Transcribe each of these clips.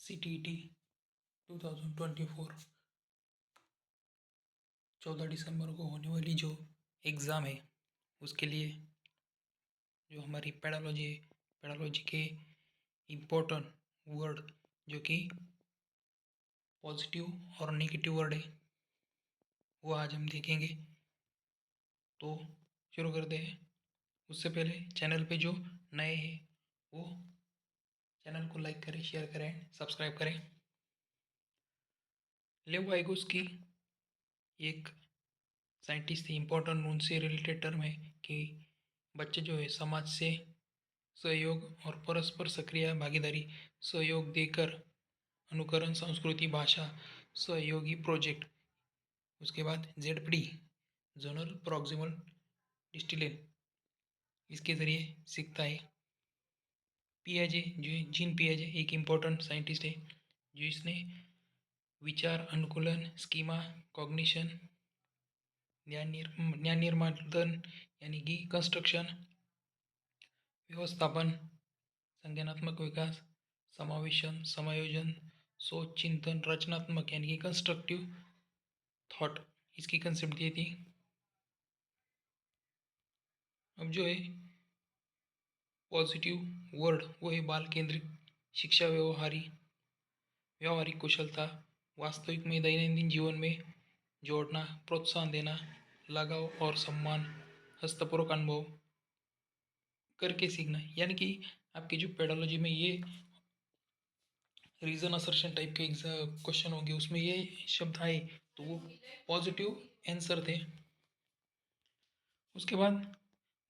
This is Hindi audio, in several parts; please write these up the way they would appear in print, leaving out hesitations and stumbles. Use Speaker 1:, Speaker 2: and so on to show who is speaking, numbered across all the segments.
Speaker 1: CTET 2024 14 दिसंबर को होने वाली जो एग्ज़ाम है उसके लिए जो हमारी पैडालॉजी के इम्पोर्टेंट वर्ड जो कि पॉजिटिव और नेगेटिव वर्ड है वो आज हम देखेंगे। तो शुरू करते हैं। उससे पहले चैनल पे जो नए हैं वो चैनल को लाइक करें, शेयर करें, सब्सक्राइब करें। लेव वाइगोस्की एक साइंटिस्ट थी। इम्पोर्टेंट उनसे रिलेटेड टर्म है कि बच्चे जो है समाज से सहयोग और परस्पर सक्रिय भागीदारी सहयोग देकर अनुकरण संस्कृति भाषा सहयोगी प्रोजेक्ट। उसके बाद ZPD जोनल प्रॉक्सिमल डिस्टिलेन इसके ज़रिए सीखता है। पियाजे जो जीन पियाजे एक इम्पोर्टेंट साइंटिस्ट है जो इसने विचार अनुकूलन स्कीमा कॉग्निशन ज्ञान निर्माण यानी कि कंस्ट्रक्शन व्यवस्थापन संज्ञानात्मक विकास समावेशन समायोजन सोच चिंतन रचनात्मक यानी कि कंस्ट्रक्टिव थॉट इसकी कंसेप्ट दी थी। अब जो है पॉजिटिव वर्ड वो है बाल केंद्रित शिक्षा व्यवहारिक कुशलता वास्तविक में दैनंदिन जीवन में जोड़ना प्रोत्साहन देना लगाव और सम्मान हस्तपूर्वक अनुभव करके सीखना यानी कि आपकी जो पेडोलॉजी में ये रीज़न असर्शन टाइप के क्वेश्चन होंगे उसमें ये शब्द आए तो वो पॉजिटिव आंसर थे। उसके बाद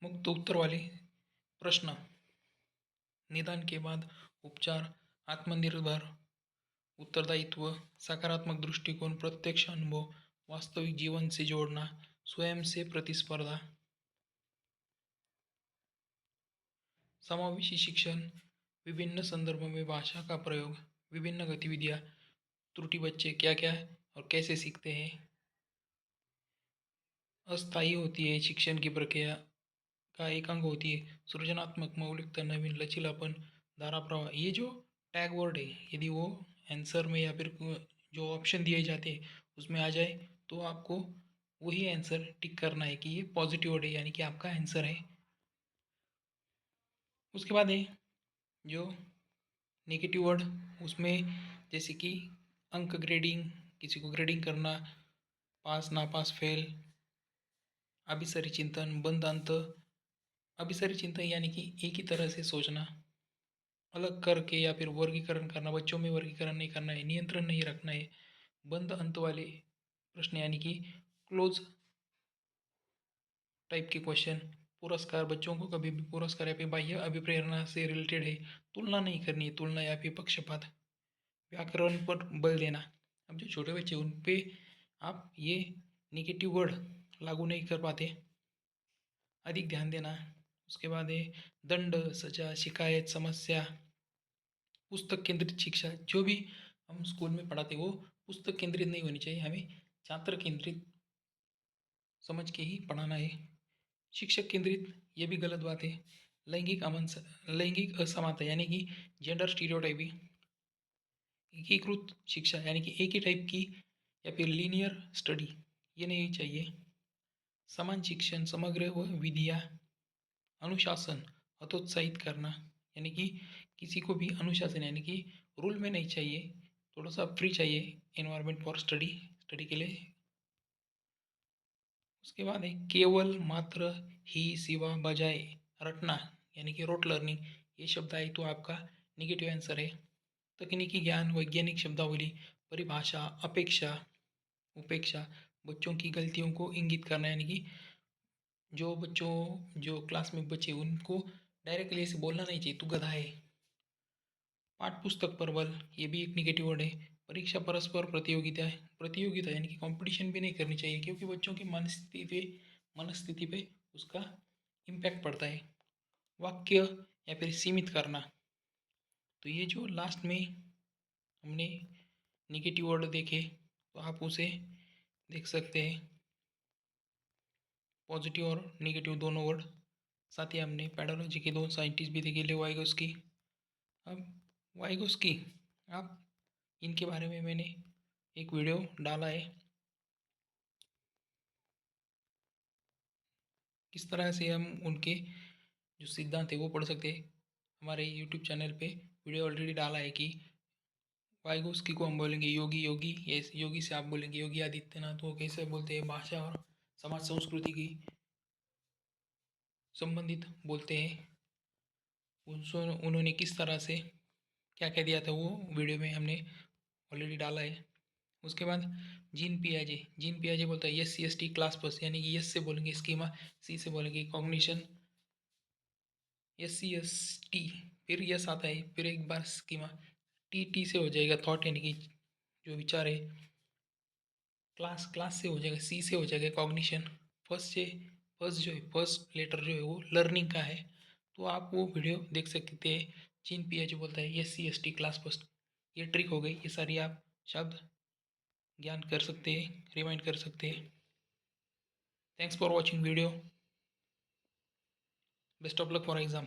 Speaker 1: मुक्त उत्तर वाले प्रश्न निदान के बाद उपचार आत्मनिर्भर उत्तरदायित्व सकारात्मक दृष्टिकोण प्रत्यक्ष अनुभव वास्तविक जीवन से जोड़ना स्वयं से प्रतिस्पर्धा समावेशी शिक्षण विभिन्न संदर्भों में भाषा का प्रयोग विभिन्न गतिविधियाँ त्रुटि बच्चे क्या क्या और कैसे सीखते हैं अस्थायी होती है शिक्षण की प्रक्रिया का एक अंग होती है सृजनात्मक मौलिकता नवीन लचीलापन धारा प्रवाह। ये जो टैग वर्ड है यदि वो आंसर में या फिर जो ऑप्शन दिए जाते हैं उसमें आ जाए तो आपको वही आंसर टिक करना है कि ये पॉजिटिव वर्ड है यानी कि आपका आंसर है। उसके बाद है जो नेगेटिव वर्ड उसमें जैसे कि अंक ग्रेडिंग किसी को ग्रेडिंग करना पास ना पास फेल अभिसरी चिंतन बंद अंत अभिसरी चिंतन यानी कि एक ही तरह से सोचना अलग करके या फिर वर्गीकरण करना बच्चों में वर्गीकरण नहीं करना है नियंत्रण नहीं रखना है बंद अंत वाले प्रश्न यानी कि क्लोज टाइप के क्वेश्चन पुरस्कार बच्चों को कभी भी पुरस्कार या फिर बाह्य अभिप्रेरणा से रिलेटेड है तुलना नहीं करनी है तुलना या फिर पक्षपात व्याकरण पर बल देना। अब जो छोटे बच्चे उन पे आप ये निगेटिव वर्ड लागू नहीं कर पाते अधिक ध्यान देना। उसके बाद है दंड सजा शिकायत समस्या पुस्तक केंद्रित शिक्षा जो भी हम स्कूल में पढ़ाते वो पुस्तक केंद्रित नहीं होनी चाहिए हमें छात्र केंद्रित समझ के ही पढ़ाना है। शिक्षक केंद्रित ये भी गलत बात है। लैंगिक असमानता यानी कि जेंडर स्टीरियोटाइपिंग एकीकृत शिक्षा यानी कि एक ही टाइप की या फिर लीनियर स्टडी ये नहीं चाहिए। समान शिक्षण समग्र व विधिया अनुशासन हतोत्साहित करना यानी कि किसी को भी अनुशासन यानी कि रूल में नहीं चाहिए थोड़ा सा फ्री चाहिए एनवायरनमेंट फॉर स्टडी के लिए। उसके बाद है केवल मात्र ही सिवा बजाय रटना यानी कि रोट लर्निंग ये शब्द आए तो आपका निगेटिव आंसर है। तकनीकी ज्ञान वैज्ञानिक शब्दावली परिभाषा अपेक्षा उपेक्षा बच्चों की गलतियों को इंगित करना यानी कि जो बच्चों जो क्लास में बच्चे उनको डायरेक्टली ऐसे बोलना नहीं चाहिए तू गधा है। पाठ पुस्तक पर बल ये भी एक निगेटिव वर्ड है। परीक्षा परस्पर प्रतियोगिता यानी कि कंपटीशन भी नहीं करनी चाहिए क्योंकि बच्चों की मनस्थिति पे उसका इम्पैक्ट पड़ता है। वाक्य या फिर सीमित करना तो ये जो लास्ट में हमने निगेटिव वर्ड देखे तो आप उसे देख सकते हैं पॉजिटिव और निगेटिव दोनों वर्ड। साथ ही हमने पैडोलॉजी के दो साइंटिस्ट भी देखे ले वाइगोस्की। अब वाइगोस्की आप इनके बारे में मैंने एक वीडियो डाला है, किस तरह से हम उनके जो सिद्धांत है वो पढ़ सकते हैं। हमारे यूट्यूब चैनल पे वीडियो ऑलरेडी डाला है कि वाइगोस्की को हम बोलेंगे योगी योगी, ये योगी से आप बोलेंगे योगी आदित्यनाथ, वो कैसे बोलते हैं, भाषा और समाज संस्कृति की संबंधित बोलते हैं। उन्होंने किस तरह से क्या क्या दिया था वो वीडियो में हमने ऑलरेडी डाला है। उसके बाद जीन पियाजे बोलता है S C S T class बस, यानी कि यस से बोलेंगे स्कीमा, सी से बोलेंगे cognition, S C S T, फिर यस आता है, फिर एक बार स्कीमा, टी टी से हो जाएगा थॉट, यानी कि जो विचार है, क्लास से हो जाएगा, सी से हो जाएगा कॉग्निशन, फर्स्ट से फर्स्ट जो है फर्स्ट लेटर जो है वो लर्निंग का है। तो आप वो वीडियो देख सकते हैं। जीन पियाजे बोलता है S C S T class first. ये ट्रिक हो गई, ये सारी आप शब्द ज्ञान कर सकते हैं, रिमाइंड कर सकते हैं। Thanks for watching video, best of luck for exam.